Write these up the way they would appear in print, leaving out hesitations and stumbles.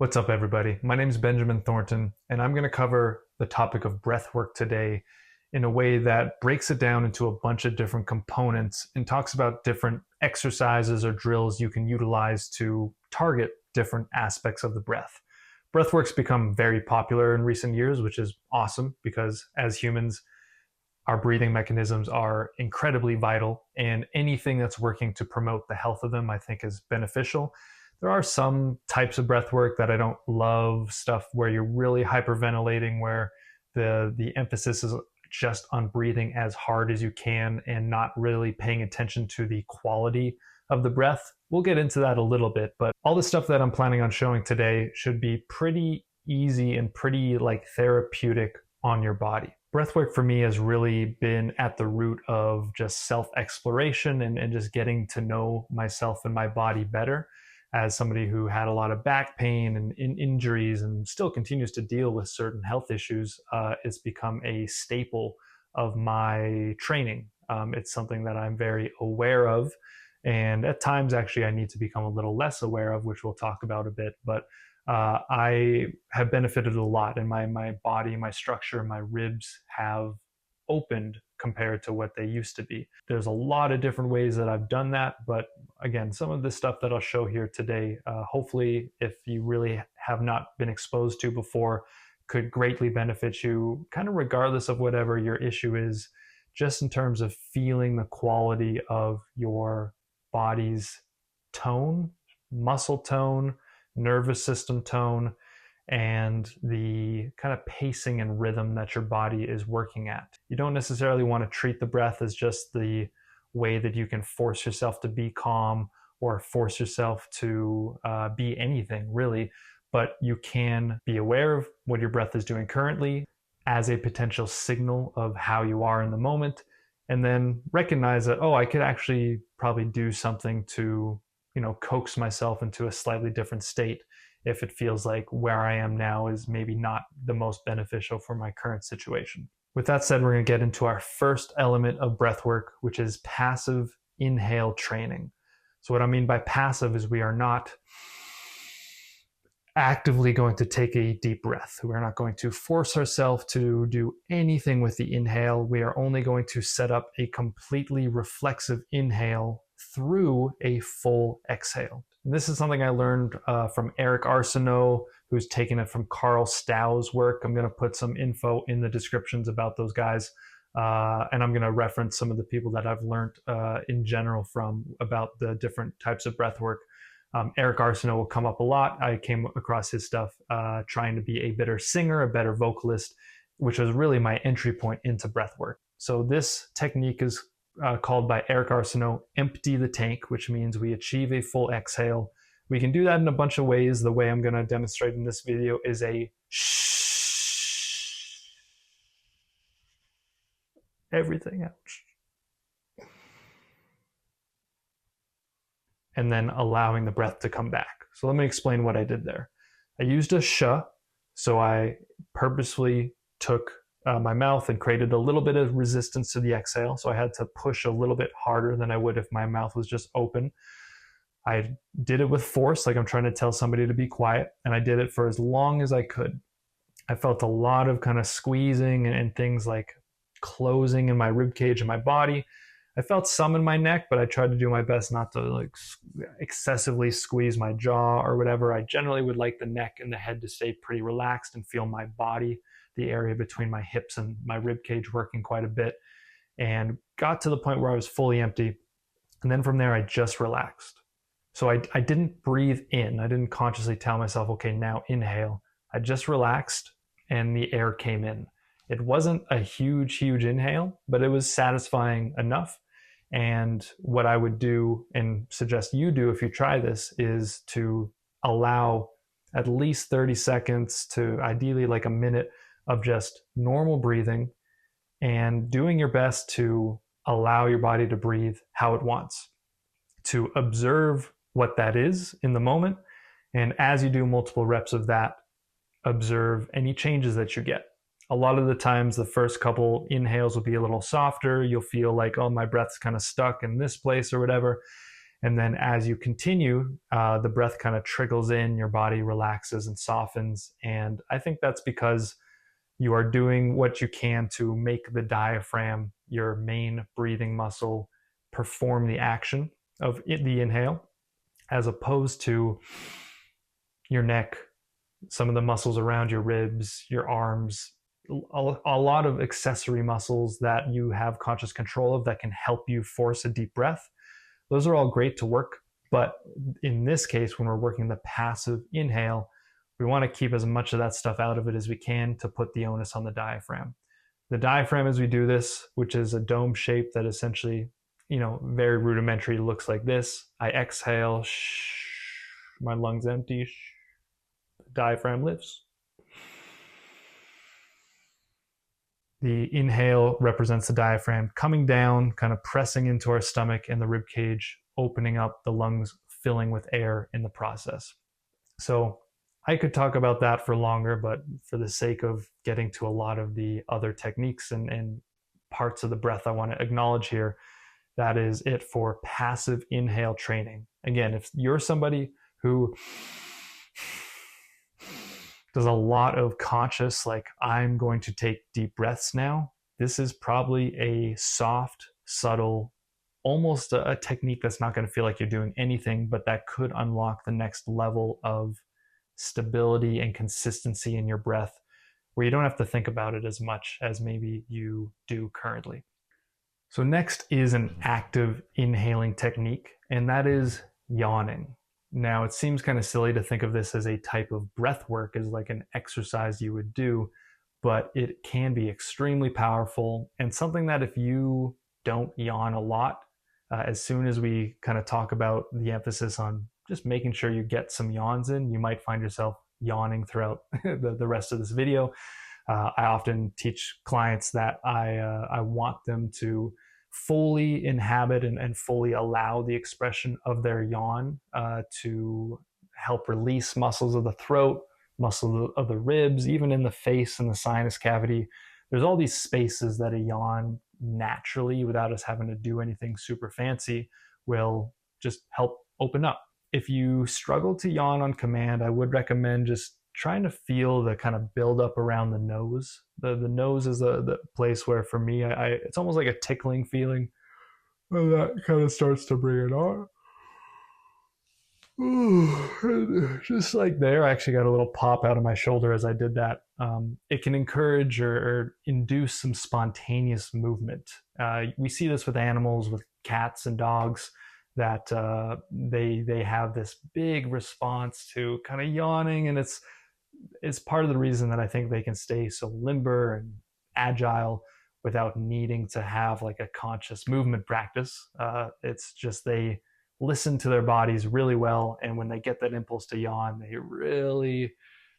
What's up, everybody? My name is Benjamin Thornton, and I'm going to cover the topic of breathwork today in a way that breaks it down into a bunch of different components and talks about different exercises or drills you can utilize to target different aspects of the breath. Breathwork's become very popular in recent years, which is awesome because as humans, our breathing mechanisms are incredibly vital, and anything that's working to promote the health of them, I think, is beneficial. There are some types of breath work that I don't love, stuff where you're really hyperventilating, where the emphasis is just on breathing as hard as you can and not really paying attention to the quality of the breath. We'll get into that a little bit, but all the stuff that I'm planning on showing today should be pretty easy and pretty therapeutic on your body. Breathwork for me has really been at the root of just self-exploration and just getting to know myself and my body better. As somebody who had a lot of back pain and injuries and still continues to deal with certain health issues, it's become a staple of my training. It's something that I'm very aware of, and at times actually I need to become a little less aware of, which we'll talk about a bit. But I have benefited a lot, and my body, my structure, my ribs have opened compared to what they used to be. There's a lot of different ways that I've done that, but again, some of the stuff that I'll show here today, hopefully, if you really have not been exposed to before, could greatly benefit you, kind of regardless of whatever your issue is, just in terms of feeling the quality of your body's tone, muscle tone, nervous system tone, and the kind of pacing and rhythm that your body is working at. You don't necessarily want to treat the breath as just the way that you can force yourself to be calm or force yourself to be anything really, but you can be aware of what your breath is doing currently as a potential signal of how you are in the moment, and then recognize that, oh, I could actually probably do something to, coax myself into a slightly different state if it feels like where I am now is maybe not the most beneficial for my current situation. With that said, we're going to get into our first element of breath work, which is passive inhale training. So what I mean by passive is we are not actively going to take a deep breath. We're not going to force ourselves to do anything with the inhale. We are only going to set up a completely reflexive inhale through a full exhale. And this is something I learned from Eric Arsenault, who's taken it from Carl Stau's work. I'm going to put some info in the descriptions about those guys. And I'm going to reference some of the people that I've learned in general from about the different types of breath work. Eric Arsenault will come up a lot. I came across his stuff trying to be a better singer, a better vocalist, which was really my entry point into breath work. So this technique is called by Eric Arsenault, empty the tank, which means we achieve a full exhale. We can do that in a bunch of ways. The way I'm going to demonstrate in this video is a shh, everything out. And then allowing the breath to come back. So let me explain what I did there. I used a sh, so I purposefully took my mouth and created a little bit of resistance to the exhale. So I had to push a little bit harder than I would if my mouth was just open. I did it with force, like I'm trying to tell somebody to be quiet, and I did it for as long as I could. I felt a lot of kind of squeezing and things like closing in my rib cage and my body. I felt some in my neck, but I tried to do my best not to excessively squeeze my jaw or whatever. I generally would like the neck and the head to stay pretty relaxed and feel my body, the area between my hips and my rib cage, working quite a bit, and got to the point where I was fully empty. And then from there, I just relaxed. So I didn't breathe in. I didn't consciously tell myself, okay, now inhale. I just relaxed and the air came in. It wasn't a huge inhale, but it was satisfying enough. And what I would do and suggest you do if you try this is to allow at least 30 seconds to ideally like a minute of just normal breathing and doing your best to allow your body to breathe how it wants, to observe what that is in the moment. And as you do multiple reps of that, observe any changes that you get. A lot of the times, the first couple inhales will be a little softer. You'll feel like, oh, my breath's kind of stuck in this place or whatever. And then as you continue, the breath kind of trickles in, your body relaxes and softens. And I think that's because you are doing what you can to make the diaphragm, your main breathing muscle, perform the action of the inhale, as opposed to your neck, some of the muscles around your ribs, your arms, a lot of accessory muscles that you have conscious control of that can help you force a deep breath. Those are all great to work. But in this case, when we're working the passive inhale, we want to keep as much of that stuff out of it as we can to put the onus on the diaphragm. The diaphragm, as we do this, which is a dome shape that essentially, very rudimentary, looks like this. I exhale, my lungs empty, diaphragm lifts. The inhale represents the diaphragm coming down, kind of pressing into our stomach and the rib cage, opening up, the lungs filling with air in the process. So I could talk about that for longer, but for the sake of getting to a lot of the other techniques and parts of the breath I want to acknowledge here, that is it for passive inhale training. Again, if you're somebody who does a lot of conscious, like, I'm going to take deep breaths now, this is probably a soft, subtle, almost a technique that's not going to feel like you're doing anything, but that could unlock the next level of stability and consistency in your breath, where you don't have to think about it as much as maybe you do currently. So next is an active inhaling technique, and that is yawning. Now, it seems kind of silly to think of this as a type of breath work, as like an exercise you would do, but it can be extremely powerful, and something that if you don't yawn a lot, as soon as we kind of talk about the emphasis on just making sure you get some yawns in, you might find yourself yawning throughout the rest of this video. I often teach clients that I want them to fully inhabit and fully allow the expression of their yawn to help release muscles of the throat, muscles of the ribs, even in the face and the sinus cavity. There's all these spaces that a yawn naturally, without us having to do anything super fancy, will just help open up. If you struggle to yawn on command, I would recommend just trying to feel the kind of build up around the nose. The nose is the place where, for me, it's almost like a tickling feeling. And that kind of starts to bring it on. Just like there, I actually got a little pop out of my shoulder as I did that. It can encourage or induce some spontaneous movement. We see this with animals, with cats and dogs, that they have this big response to kind of yawning, and it's part of the reason that I think they can stay so limber and agile without needing to have like a conscious movement practice. It's just they listen to their bodies really well, and when they get that impulse to yawn, they really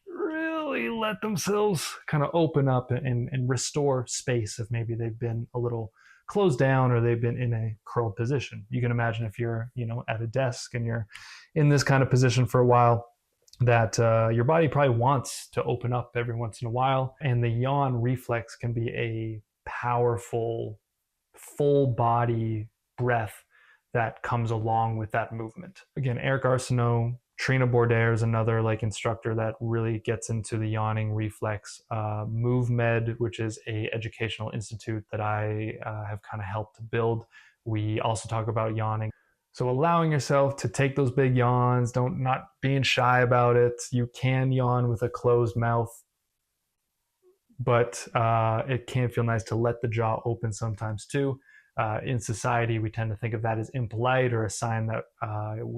let themselves kind of open up and restore space if maybe they've been a little closed down or they've been in a curled position. You can imagine if you're at a desk and you're in this kind of position for a while, that your body probably wants to open up every once in a while, and the yawn reflex can be a powerful full body breath that comes along with that movement. Again, Eric Arsenault, Trina Bourdaire is another instructor that really gets into the yawning reflex. MoveMed, which is a educational institute that I have kind of helped to build, we also talk about yawning. So allowing yourself to take those big yawns, not being shy about it. You can yawn with a closed mouth, but it can feel nice to let the jaw open sometimes too. In society, we tend to think of that as impolite or a sign that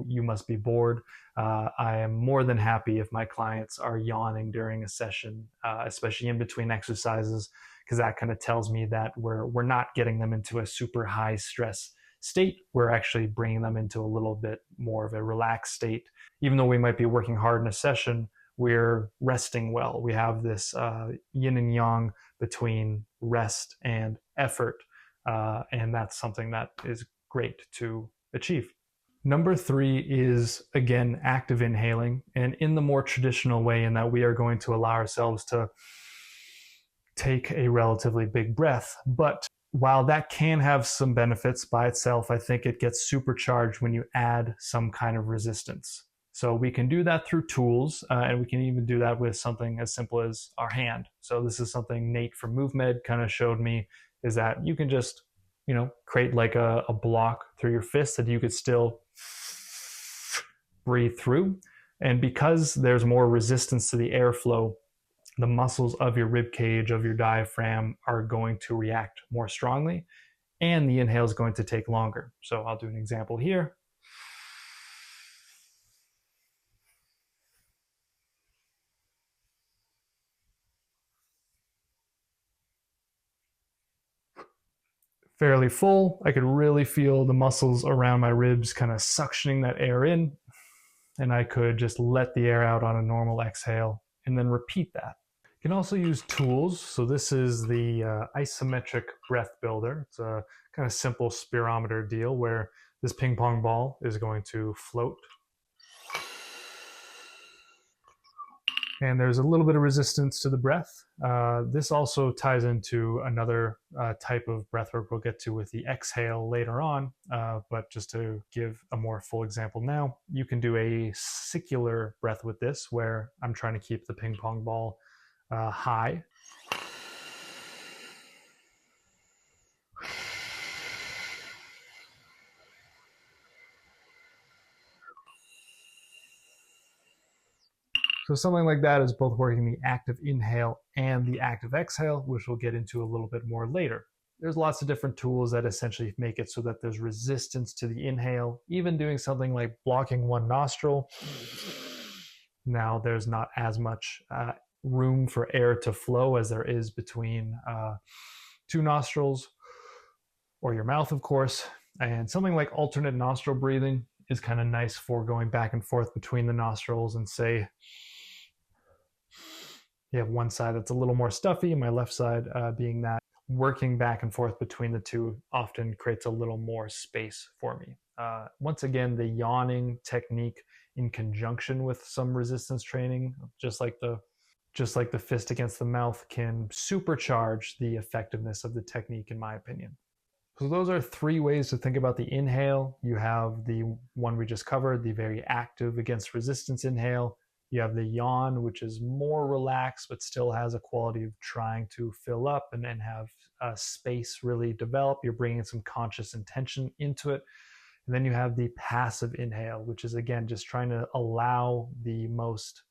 you must be bored. I am more than happy if my clients are yawning during a session, especially in between exercises, because that kind of tells me that we're not getting them into a super high stress state. We're actually bringing them into a little bit more of a relaxed state. Even though we might be working hard in a session, we're resting well. We have this yin and yang between rest and effort. And that's something that is great to achieve. Number 3 is, again, active inhaling, and in the more traditional way, in that we are going to allow ourselves to take a relatively big breath, but while that can have some benefits by itself, I think it gets supercharged when you add some kind of resistance. So we can do that through tools, and we can even do that with something as simple as our hand. So this is something Nate from MoveMed kind of showed me, is that you can just, create like a block through your fist that you could still breathe through. And because there's more resistance to the airflow, the muscles of your rib cage, of your diaphragm, are going to react more strongly, and the inhale is going to take longer. So I'll do an example here. Fairly full. I could really feel the muscles around my ribs kind of suctioning that air in, and I could just let the air out on a normal exhale and then repeat that. You can also use tools. So this is the isometric breath builder. It's a kind of simple spirometer deal where this ping pong ball is going to float. And there's a little bit of resistance to the breath. This also ties into another type of breath work we'll get to with the exhale later on. But just to give a more full example now, you can do a circular breath with this, where I'm trying to keep the ping pong ball high. So something like that is both working the active inhale and the active exhale, which we'll get into a little bit more later. There's lots of different tools that essentially make it so that there's resistance to the inhale, even doing something like blocking one nostril. Now there's not as much room for air to flow as there is between two nostrils, or your mouth, of course. And something like alternate nostril breathing is kind of nice for going back and forth between the nostrils, and say you have one side that's a little more stuffy, my left side being that. Working back and forth between the two often creates a little more space for me. Once again, the yawning technique in conjunction with some resistance training, just like the fist against the mouth, can supercharge the effectiveness of the technique, in my opinion. So those are three ways to think about the inhale. You have the one we just covered, the very active against resistance inhale. You have the yawn, which is more relaxed, but still has a quality of trying to fill up and then have space really develop. You're bringing some conscious intention into it. And then you have the passive inhale, which is, again, just trying to allow the most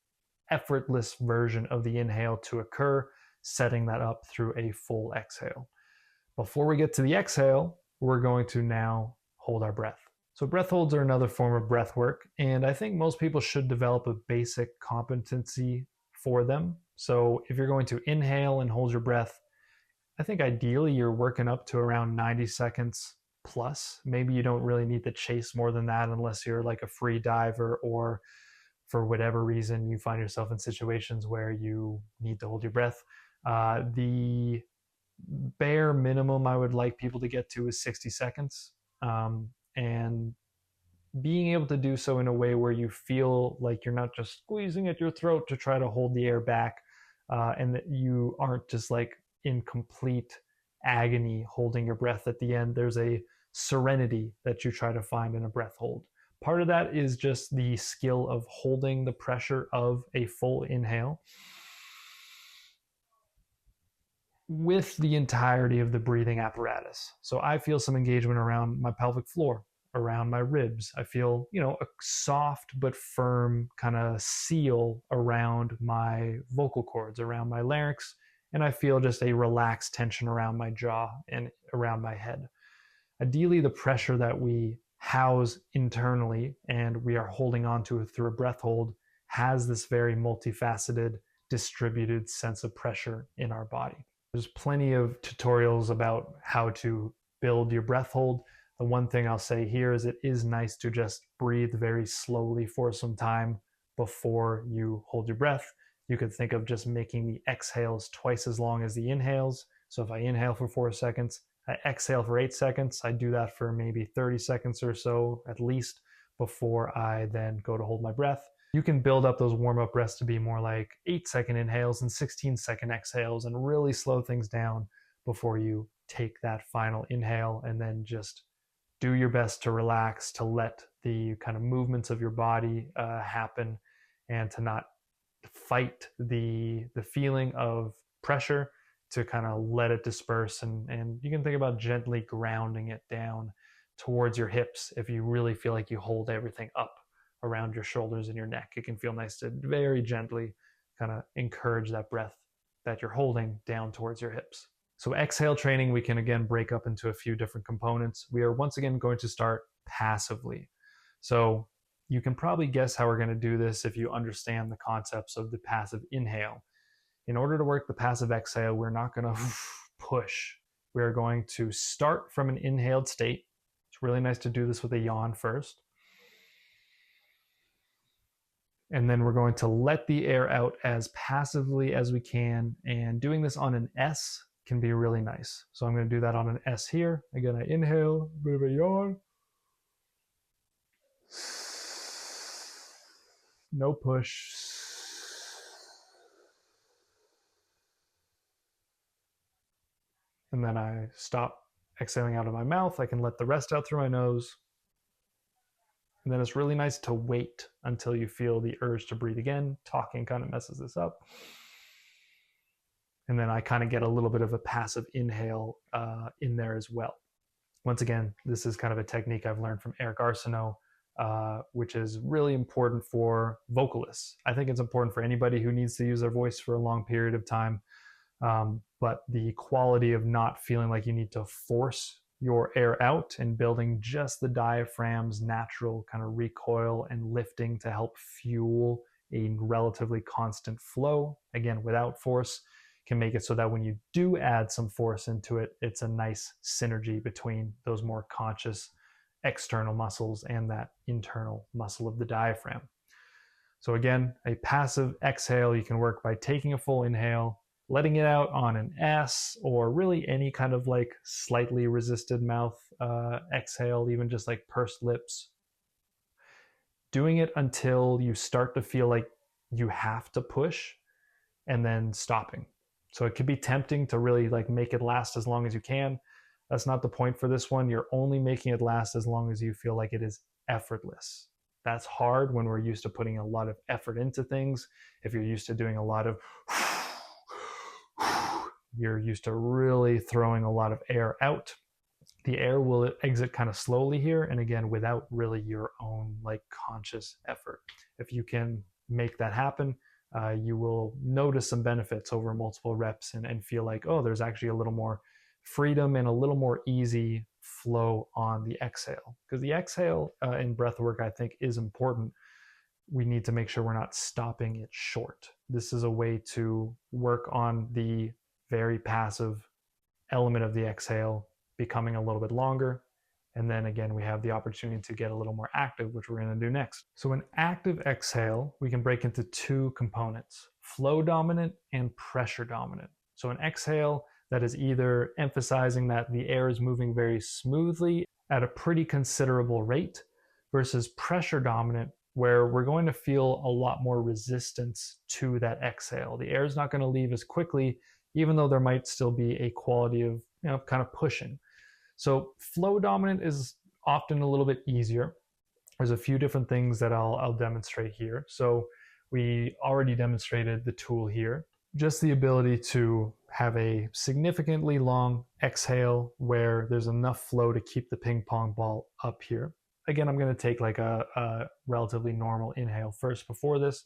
effortless version of the inhale to occur, setting that up through a full exhale. Before we get to the exhale, we're going to now hold our breath. So breath holds are another form of breath work, and I think most people should develop a basic competency for them. So if you're going to inhale and hold your breath, I think ideally you're working up to around 90 seconds plus. Maybe you don't really need to chase more than that unless you're like a free diver, or for whatever reason you find yourself in situations where you need to hold your breath. The bare minimum I would like people to get to is 60 seconds. And being able to do so in a way where you feel like you're not just squeezing at your throat to try to hold the air back, and that you aren't just like in complete agony holding your breath at the end. There's a serenity that you try to find in a breath hold. Part of that is just the skill of holding the pressure of a full inhale with the entirety of the breathing apparatus. So I feel some engagement around my pelvic floor, around my ribs. I feel, a soft but firm kind of seal around my vocal cords, around my larynx, and I feel just a relaxed tension around my jaw and around my head. Ideally, the pressure that we house internally and we are holding on to through a breath hold has this very multifaceted, distributed sense of pressure in our body. There's plenty of tutorials about how to build your breath hold. The one thing I'll say here is it is nice to just breathe very slowly for some time before you hold your breath. You could think of just making the exhales twice as long as the inhales. So if I inhale for 4 seconds, I exhale for 8 seconds. I do that for maybe 30 seconds or so at least before I then go to hold my breath. You can build up those warm-up breaths to be more like 8-second inhales and 16-second exhales and really slow things down before you take that final inhale, and then just do your best to relax, to let the kind of movements of your body happen, and to not fight the feeling of pressure, to kind of let it disperse. And you can think about gently grounding it down towards your hips. If you really feel like you hold everything up around your shoulders and your neck, it can feel nice to very gently kind of encourage that breath that you're holding down towards your hips. So exhale training, we can again break up into a few different components. We are once again going to start passively. So you can probably guess how we're going to do this if you understand the concepts of the passive inhale. In order to work the passive exhale, we're not going to push. We're going to start from an inhaled state. It's really nice to do this with a yawn first. And then we're going to let the air out as passively as we can. And doing this on an S can be really nice. So I'm going to do that on an S here. Again, I inhale, a bit of a yawn. No push. And then I stop exhaling out of my mouth. I can let the rest out through my nose. And then it's really nice to wait until you feel the urge to breathe again. Talking kind of messes this up. And then I kind of get a little bit of a passive inhale in there as well. Once again, this is kind of a technique I've learned from Eric Arsenault, which is really important for vocalists. I think it's important for anybody who needs to use their voice for a long period of time. But the quality of not feeling like you need to force your air out and building just the diaphragm's natural kind of recoil and lifting to help fuel a relatively constant flow, again, without force, can make it so that when you do add some force into it, it's a nice synergy between those more conscious external muscles and that internal muscle of the diaphragm. So again, a passive exhale, you can work by taking a full inhale, letting it out on an S, or really any kind of like slightly resisted mouth exhale, even just like pursed lips. Doing it until you start to feel like you have to push, and then stopping. So it could be tempting to really like make it last as long as you can. That's not the point for this one. You're only making it last as long as you feel like it is effortless. That's hard when we're used to putting a lot of effort into things. If you're used to doing a lot of you're used to really throwing a lot of air out. The air will exit kind of slowly here, and again, without really your own like conscious effort. If you can make that happen, you will notice some benefits over multiple reps and feel like, oh, there's actually a little more freedom and a little more easy flow on the exhale. Because the exhale in breath work, I think, is important. We need to make sure we're not stopping it short. This is a way to work on the very passive element of the exhale becoming a little bit longer. And then again, we have the opportunity to get a little more active, which we're going to do next. So an active exhale, we can break into two components: flow dominant and pressure dominant. So an exhale that is either emphasizing that the air is moving very smoothly at a pretty considerable rate, versus pressure dominant, where we're going to feel a lot more resistance to that exhale. The air is not going to leave as quickly, even though there might still be a quality of, kind of pushing. So flow dominant is often a little bit easier. There's a few different things that I'll demonstrate here. So we already demonstrated the tool here, just the ability to have a significantly long exhale where there's enough flow to keep the ping pong ball up here. Again, I'm going to take like a relatively normal inhale first before this.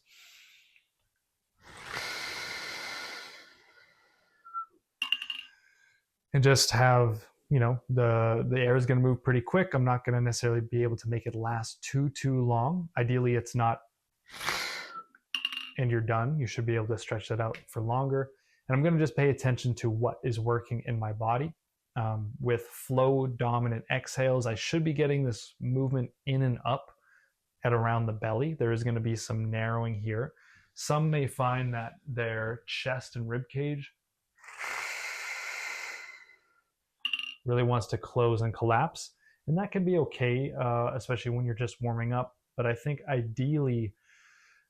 And just have, the air is going to move pretty quick. I'm not going to necessarily be able to make it last too long. Ideally, it's not and you're done. You should be able to stretch that out for longer. And I'm going to just pay attention to what is working in my body. With flow dominant exhales, I should be getting this movement in and up at around the belly. There is going to be some narrowing here. Some may find that their chest and rib cage really wants to close and collapse. And that can be okay, especially when you're just warming up. But I think ideally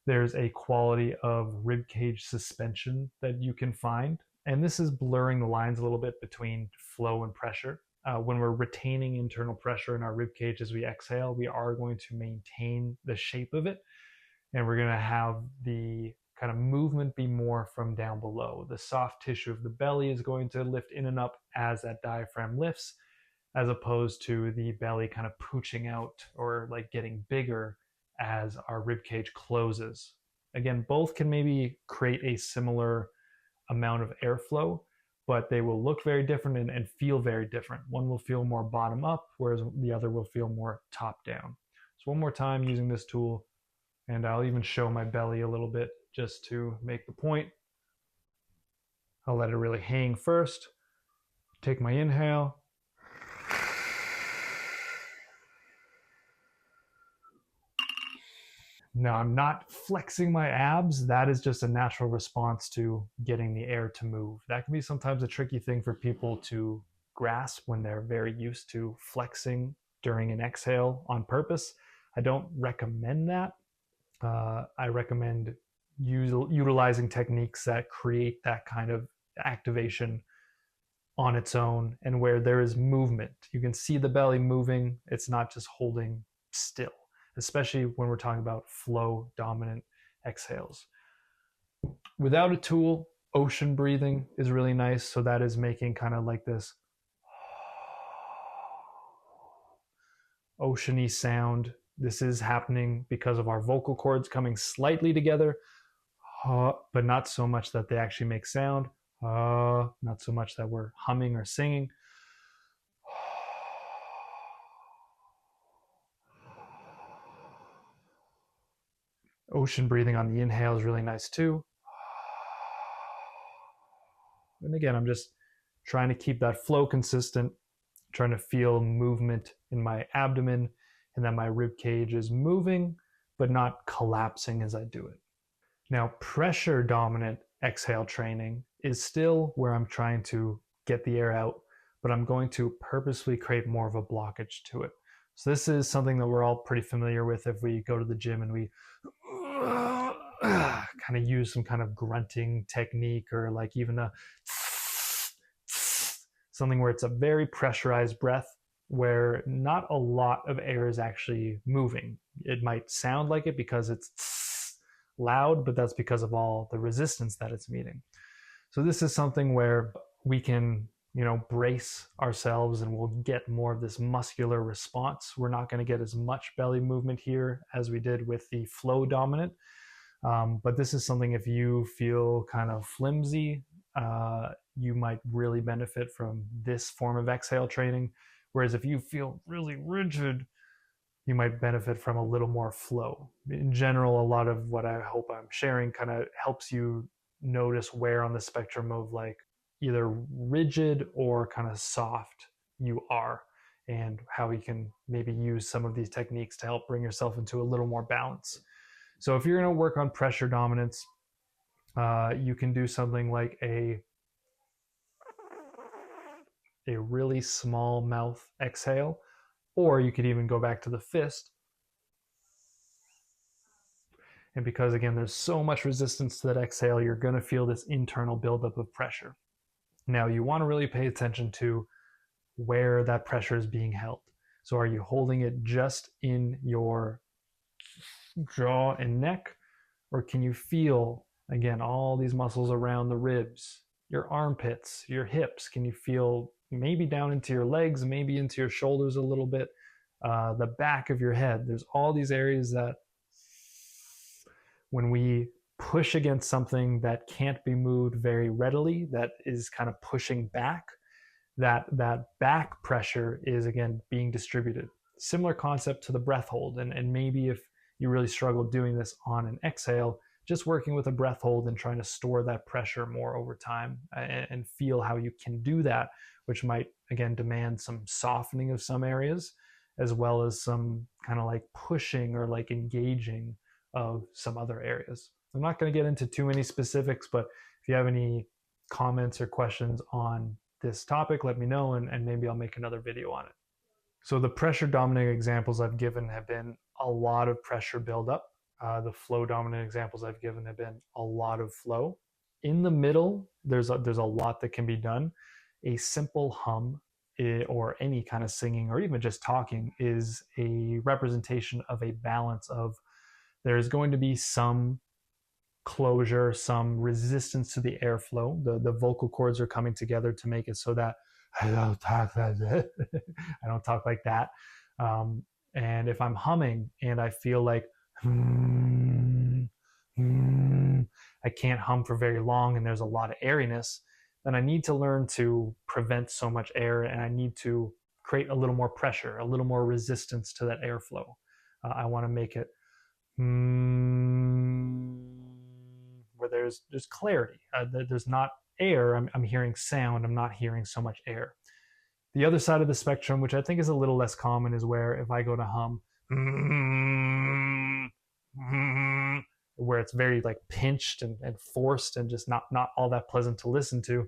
there's a quality of rib cage suspension that you can find. And this is blurring the lines a little bit between flow and pressure. When we're retaining internal pressure in our rib cage as we exhale, we are going to maintain the shape of it, and we're going to have the kind of movement be more from down below. The soft tissue of the belly is going to lift in and up as that diaphragm lifts, as opposed to the belly kind of pooching out or like getting bigger as our rib cage closes. Again, both can maybe create a similar amount of airflow, but they will look very different and feel very different. One will feel more bottom up, whereas the other will feel more top down. So one more time using this tool, and I'll even show my belly a little bit just to make the point. I'll let it really hang first. Take my inhale. Now, I'm not flexing my abs. That is just a natural response to getting the air to move. That can be sometimes a tricky thing for people to grasp when they're very used to flexing during an exhale on purpose. I don't recommend that. I recommend utilizing techniques that create that kind of activation on its own, and where there is movement. You can see the belly moving. It's not just holding still, especially when we're talking about flow dominant exhales. Without a tool, ocean breathing is really nice. So that is making kind of like this oceany sound. This is happening because of our vocal cords coming slightly together, but not so much that they actually make sound. Not so much that we're humming or singing. Ocean breathing on the inhale is really nice too. And again, I'm just trying to keep that flow consistent, trying to feel movement in my abdomen, and that my rib cage is moving, but not collapsing as I do it. Now, pressure dominant exhale training is still where I'm trying to get the air out, but I'm going to purposely create more of a blockage to it. So this is something that we're all pretty familiar with if we go to the gym and we kind of use some kind of grunting technique, or like even a something where it's a very pressurized breath where not a lot of air is actually moving. It might sound like it because it's loud, but that's because of all the resistance that it's meeting. So this is something where we can, brace ourselves and we'll get more of this muscular response. We're not going to get as much belly movement here as we did with the flow dominant. But this is something, if you feel kind of flimsy, you might really benefit from this form of exhale training. Whereas if you feel really rigid, you might benefit from a little more flow. In general, a lot of what I hope I'm sharing kind of helps you notice where on the spectrum of like either rigid or kind of soft you are, and how you can maybe use some of these techniques to help bring yourself into a little more balance. So if you're going to work on pressure dominance, you can do something like a really small mouth exhale, or you could even go back to the fist. And because again, there's so much resistance to that exhale, you're going to feel this internal buildup of pressure. Now, you want to really pay attention to where that pressure is being held. So are you holding it just in your jaw and neck, or can you feel, again, all these muscles around the ribs, your armpits, your hips? Can you feel maybe down into your legs, maybe into your shoulders a little bit, the back of your head? There's all these areas that when we push against something that can't be moved very readily, that is kind of pushing back, that back pressure is again being distributed. Similar concept to the breath hold. And maybe if you really struggle doing this on an exhale, just working with a breath hold and trying to store that pressure more over time, and feel how you can do that, which might again demand some softening of some areas, as well as some kind of like pushing or like engaging of some other areas. I'm not going to get into too many specifics, but if you have any comments or questions on this topic, let me know, and maybe I'll make another video on it. So the pressure dominant examples I've given have been a lot of pressure buildup. The flow dominant examples I've given have been a lot of flow. In the middle, there's a lot that can be done. A simple hum or any kind of singing or even just talking is a representation of a balance of there's going to be some closure, some resistance to the airflow. The vocal cords are coming together to make it so that I don't talk like that. I don't talk like that. And if I'm humming and I feel like I can't hum for very long and there's a lot of airiness, then I need to learn to prevent so much air and I need to create a little more pressure, a little more resistance to that airflow. I want to make it where there's clarity. There's not air. I'm hearing sound. I'm not hearing so much air. The other side of the spectrum, which I think is a little less common, is where if I go to hum, where it's very like pinched and forced and just not all that pleasant to listen to.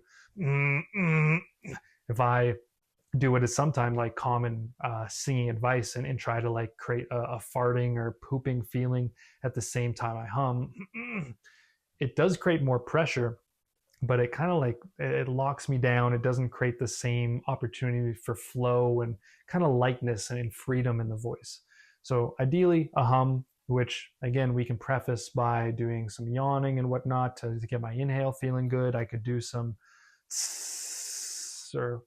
If I do what is sometimes like common singing advice and try to like create a farting or pooping feeling at the same time I hum, it does create more pressure, but it kind of like it locks me down. It doesn't create the same opportunity for flow and kind of lightness and freedom in the voice. So ideally a hum, which again we can preface by doing some yawning and whatnot to get my inhale feeling good. I could do some or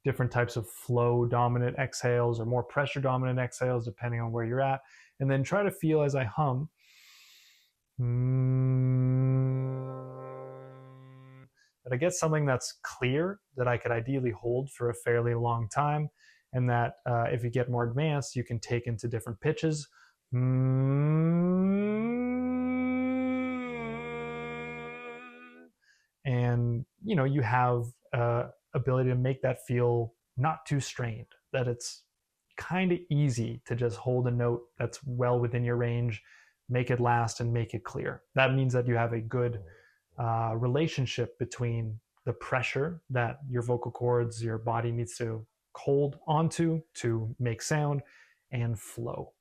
different types of flow dominant exhales or more pressure dominant exhales depending on where you're at, and then try to feel as I hum that I get something that's clear that I could ideally hold for a fairly long time, and that if you get more advanced you can take into different pitches. And you have ability to make that feel not too strained, that it's kind of easy to just hold a note that's well within your range, make it last and make it clear. That means that you have a good relationship between the pressure that your vocal cords, your body needs to hold onto to make sound, and flow.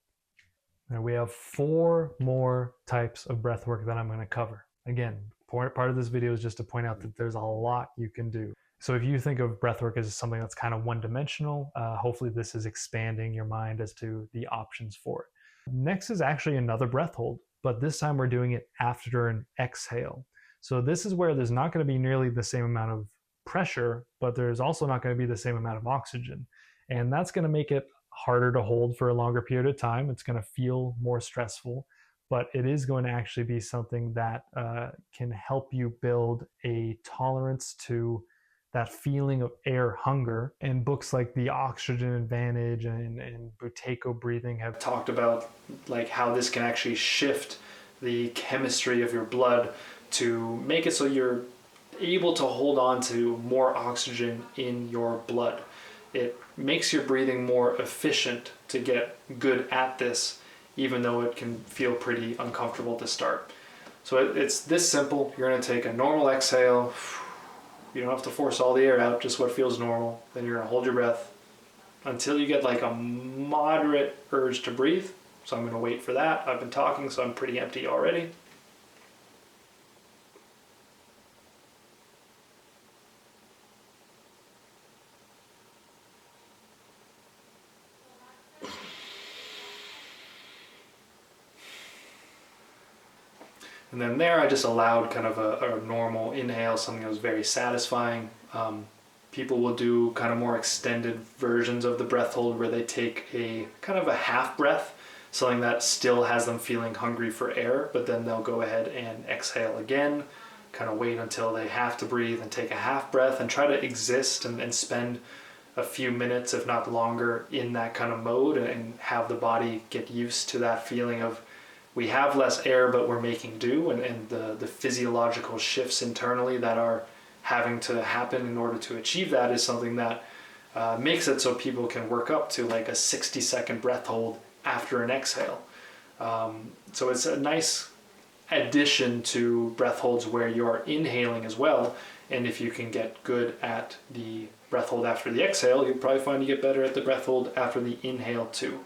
Now we have 4 more types of breath work that I'm going to cover. Again, part of this video is just to point out that there's a lot you can do. So if you think of breathwork as something that's kind of one-dimensional, hopefully this is expanding your mind as to the options for it. Next is actually another breath hold, but this time we're doing it after an exhale. So this is where there's not going to be nearly the same amount of pressure, but there's also not going to be the same amount of oxygen. And that's going to make it harder to hold for a longer period of time. It's going to feel more stressful, but it is going to actually be something that can help you build a tolerance to that feeling of air hunger. And books like The Oxygen Advantage and Buteyko Breathing have talked about like how this can actually shift the chemistry of your blood to make it so you're able to hold on to more oxygen in your blood. It makes your breathing more efficient to get good at this, even though it can feel pretty uncomfortable to start. So it's this simple. You're going to take a normal exhale. You don't have to force all the air out, just what feels normal. Then you're going to hold your breath until you get like a moderate urge to breathe. So I'm going to wait for that. I've been talking, so I'm pretty empty already. And then there I just allowed kind of a normal inhale, something that was very satisfying. People will do kind of more extended versions of the breath hold where they take a kind of a half breath, something that still has them feeling hungry for air, but then they'll go ahead and exhale again, kind of wait until they have to breathe and take a half breath and try to exist and spend a few minutes, if not longer, in that kind of mode and have the body get used to that feeling of we have less air, but we're making do, and the physiological shifts internally that are having to happen in order to achieve that is something that makes it so people can work up to like a 60-second breath hold after an exhale. So it's a nice addition to breath holds where you're inhaling as well, and if you can get good at the breath hold after the exhale, you'll probably find you get better at the breath hold after the inhale too.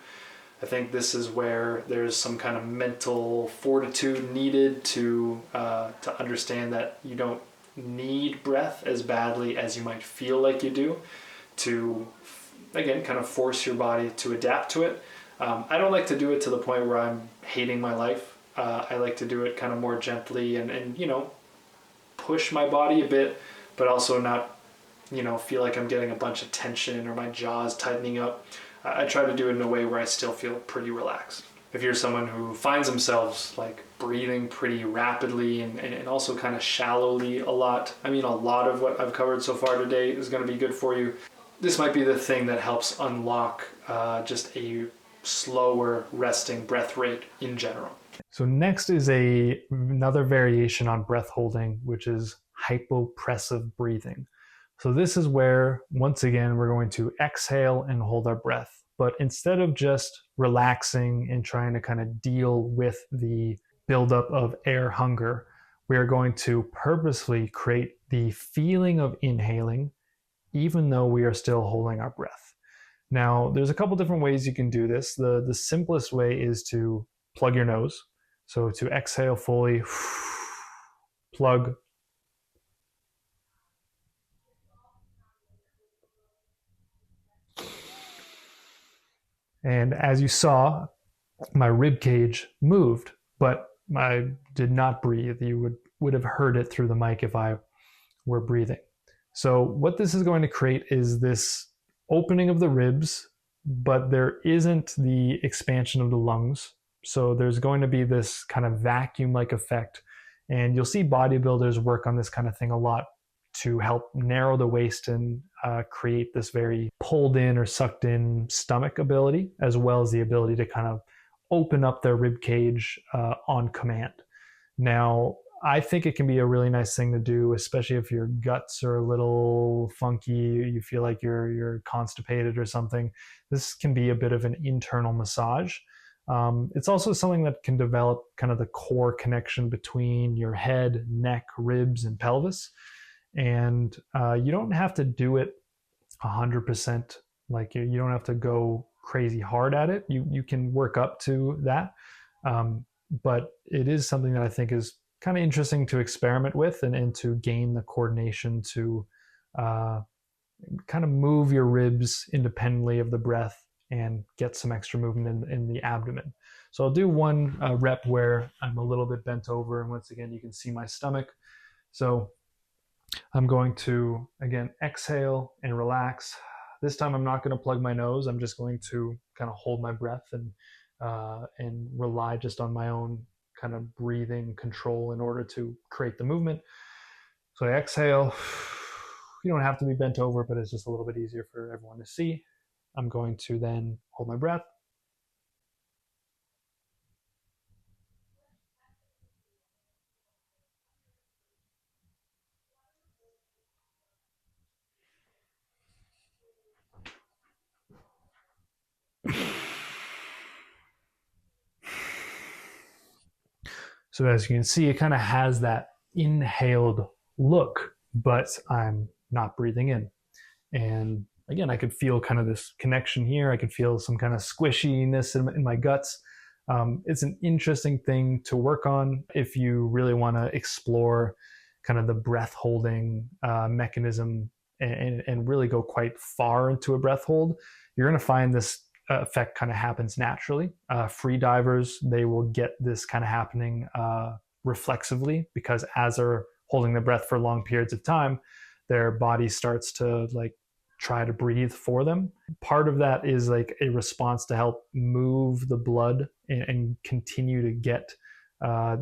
I think this is where there's some kind of mental fortitude needed to understand that you don't need breath as badly as you might feel like you do, to again kind of force your body to adapt to it. I don't like to do it to the point where I'm hating my life. I like to do it kind of more gently and push my body a bit, but also not feel like I'm getting a bunch of tension or my jaw's tightening up. I try to do it in a way where I still feel pretty relaxed. If you're someone who finds themselves like breathing pretty rapidly and also kind of shallowly a lot, I mean, a lot of what I've covered so far today is going to be good for you. This might be the thing that helps unlock just a slower resting breath rate in general. So next is another variation on breath holding, which is hypopressive breathing. So this is where, once again, we're going to exhale and hold our breath. But instead of just relaxing and trying to kind of deal with the buildup of air hunger, we are going to purposefully create the feeling of inhaling, even though we are still holding our breath. Now, there's a couple different ways you can do this. The simplest way is to plug your nose. So to exhale fully, plug. And as you saw, my rib cage moved, but I did not breathe. You would have heard it through the mic if I were breathing. So what this is going to create is this opening of the ribs, but there isn't the expansion of the lungs. So there's going to be this kind of vacuum-like effect. And you'll see bodybuilders work on this kind of thing a lot to help narrow the waist and create this very pulled in or sucked in stomach ability, as well as the ability to kind of open up their rib cage on command. Now, I think it can be a really nice thing to do, especially if your guts are a little funky, you feel like you're constipated or something. This can be a bit of an internal massage. It's also something that can develop kind of the core connection between your head, neck, ribs, and pelvis. And you don't have to do it 100%. Like you don't have to go crazy hard at it. You can work up to that. But it is something that I think is kind of interesting to experiment with and to gain the coordination to kind of move your ribs independently of the breath and get some extra movement in the abdomen. So I'll do one rep where I'm a little bit bent over, and once again you can see my stomach. So I'm going to, again, exhale and relax. This time I'm not going to plug my nose. I'm just going to kind of hold my breath and rely just on my own kind of breathing control in order to create the movement. So I exhale. You don't have to be bent over, but it's just a little bit easier for everyone to see. I'm going to then hold my breath. So as you can see, it kind of has that inhaled look, but I'm not breathing in. And again, I could feel kind of this connection here. I could feel some kind of squishiness in my guts. It's an interesting thing to work on if you really want to explore kind of the breath holding mechanism and really go quite far into a breath hold. You're going to find this effect kind of happens naturally. Free divers, they will get this kind of happening reflexively, because as they're holding the breath for long periods of time, their body starts to like try to breathe for them. Part of that is like a response to help move the blood and continue to get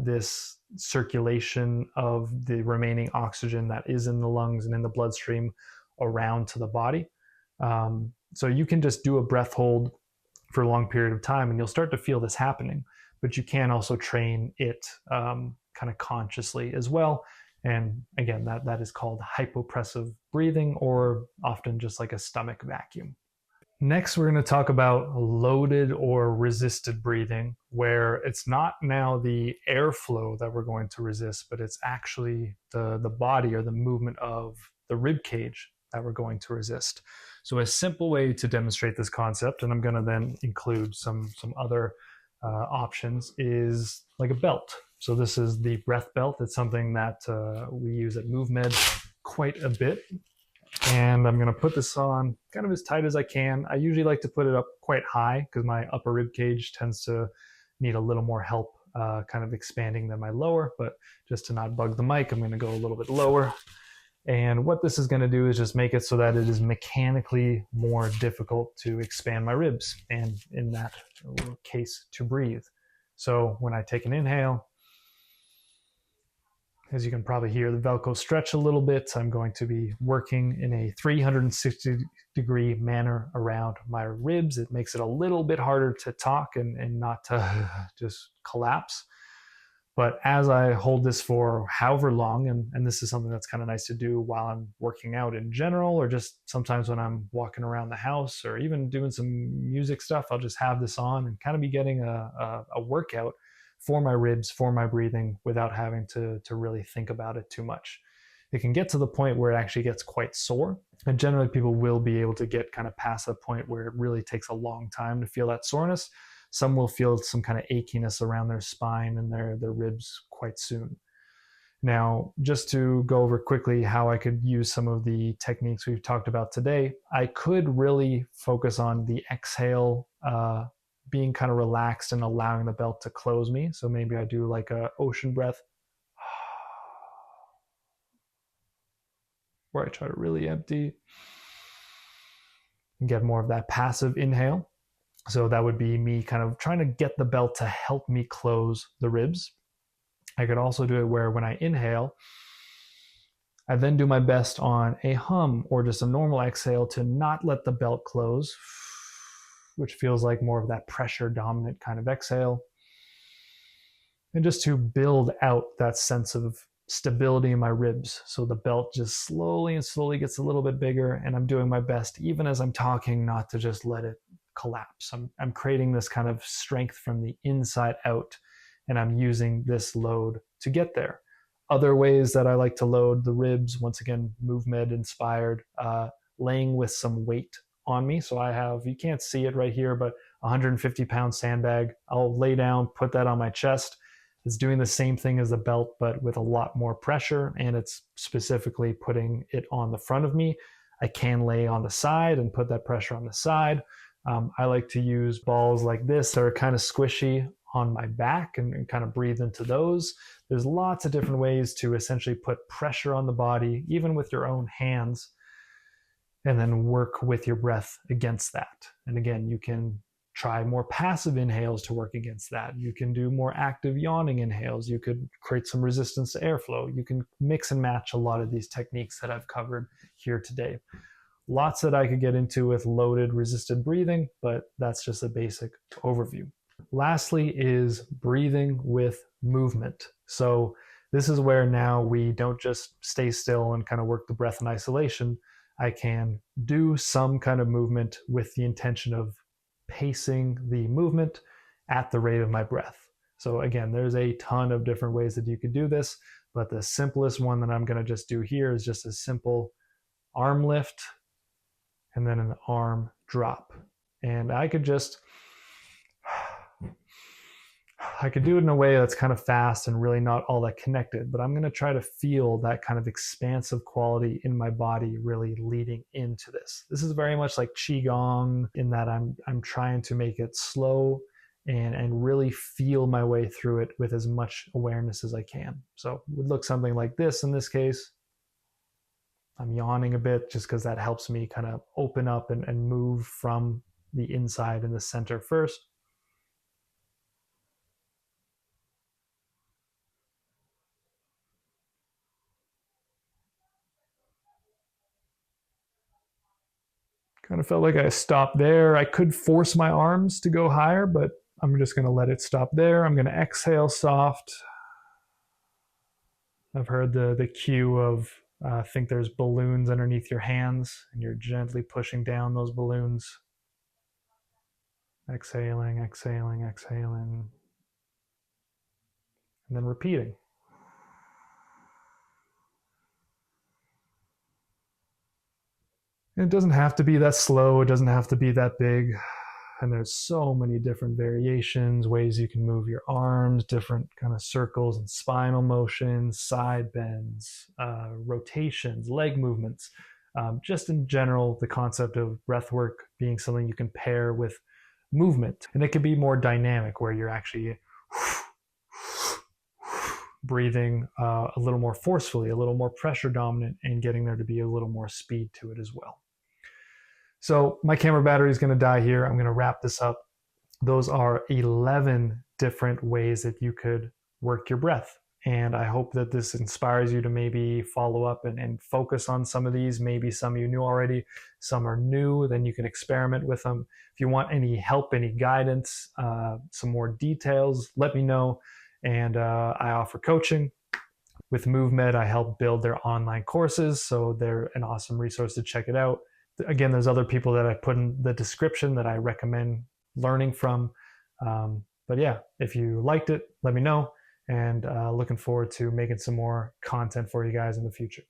this circulation of the remaining oxygen that is in the lungs and in the bloodstream around to the body. So you can just do a breath hold for a long period of time and you'll start to feel this happening, but you can also train it kind of consciously as well. And again, that is called hypopressive breathing, or often just like a stomach vacuum. Next, we're going to talk about loaded or resisted breathing, where it's not now the airflow that we're going to resist, but it's actually the body or the movement of the rib cage that we're going to resist. So a simple way to demonstrate this concept, and I'm going to then include some other options, is like a belt. So this is the breath belt. It's something that we use at MoveMed quite a bit. And I'm going to put this on kind of as tight as I can. I usually like to put it up quite high because my upper rib cage tends to need a little more help kind of expanding than my lower, but just to not bug the mic, I'm going to go a little bit lower. And what this is going to do is just make it so that it is mechanically more difficult to expand my ribs, and in that case, to breathe. So when I take an inhale, as you can probably hear the Velcro stretch a little bit, I'm going to be working in a 360-degree manner around my ribs. It makes it a little bit harder to talk and not to just collapse. But as I hold this for however long, and this is something that's kind of nice to do while I'm working out in general, or just sometimes when I'm walking around the house or even doing some music stuff, I'll just have this on and kind of be getting a workout for my ribs, for my breathing, without having to really think about it too much. It can get to the point where it actually gets quite sore. And generally people will be able to get kind of past that point where it really takes a long time to feel that soreness. Some will feel some kind of achiness around their spine and their ribs quite soon. Now, just to go over quickly how I could use some of the techniques we've talked about today, I could really focus on the exhale, being kind of relaxed and allowing the belt to close me. So maybe I do like a ocean breath, where I try to really empty and get more of that passive inhale. So that would be me kind of trying to get the belt to help me close the ribs. I could also do it where when I inhale, I then do my best on a hum or just a normal exhale to not let the belt close, which feels like more of that pressure dominant kind of exhale. And just to build out that sense of stability in my ribs. So the belt just slowly and slowly gets a little bit bigger, and I'm doing my best, even as I'm talking, not to just let it collapse. I'm creating this kind of strength from the inside out, and I'm using this load to get there. Other ways that I like to load the ribs, once again, MoveMed inspired, laying with some weight on me. So I have, you can't see it right here, but 150-pound sandbag. I'll lay down, put that on my chest. It's doing the same thing as the belt, but with a lot more pressure, and it's specifically putting it on the front of me. I can lay on the side and put that pressure on the side. I like to use balls like this that are kind of squishy on my back and kind of breathe into those. There's lots of different ways to essentially put pressure on the body, even with your own hands, and then work with your breath against that. And again, you can try more passive inhales to work against that. You can do more active yawning inhales. You could create some resistance to airflow. You can mix and match a lot of these techniques that I've covered here today. Lots that I could get into with loaded resisted breathing, but that's just a basic overview. Lastly is breathing with movement. So this is where now we don't just stay still and kind of work the breath in isolation. I can do some kind of movement with the intention of pacing the movement at the rate of my breath. So again, there's a ton of different ways that you could do this, but the simplest one that I'm going to just do here is just a simple arm lift and then an arm drop. And I could do it in a way that's kind of fast and really not all that connected, but I'm going to try to feel that kind of expansive quality in my body really leading into this. This is very much like Qigong in that I'm trying to make it slow and really feel my way through it with as much awareness as I can. So it would look something like this in this case. I'm yawning a bit just because that helps me kind of open up and move from the inside and the center first. Kind of felt like I stopped there. I could force my arms to go higher, but I'm just going to let it stop there. I'm going to exhale soft. I've heard the cue of think there's balloons underneath your hands, and you're gently pushing down those balloons. Exhaling, exhaling, exhaling. And then repeating. And it doesn't have to be that slow, it doesn't have to be that big. And there's so many different variations, ways you can move your arms, different kind of circles and spinal motions, side bends, rotations, leg movements. Just in general, the concept of breath work being something you can pair with movement. And it can be more dynamic where you're actually breathing a little more forcefully, a little more pressure dominant, and getting there to be a little more speed to it as well. So my camera battery is going to die here. I'm going to wrap this up. Those are 11 different ways that you could work your breath. And I hope that this inspires you to maybe follow up and focus on some of these. Maybe some you knew already, some are new, then you can experiment with them. If you want any help, any guidance, some more details, let me know. And I offer coaching. With MoveMed, I help build their online courses, so they're an awesome resource to check it out. Again, there's other people that I put in the description that I recommend learning from. But yeah, if you liked it, let me know. And looking forward to making some more content for you guys in the future.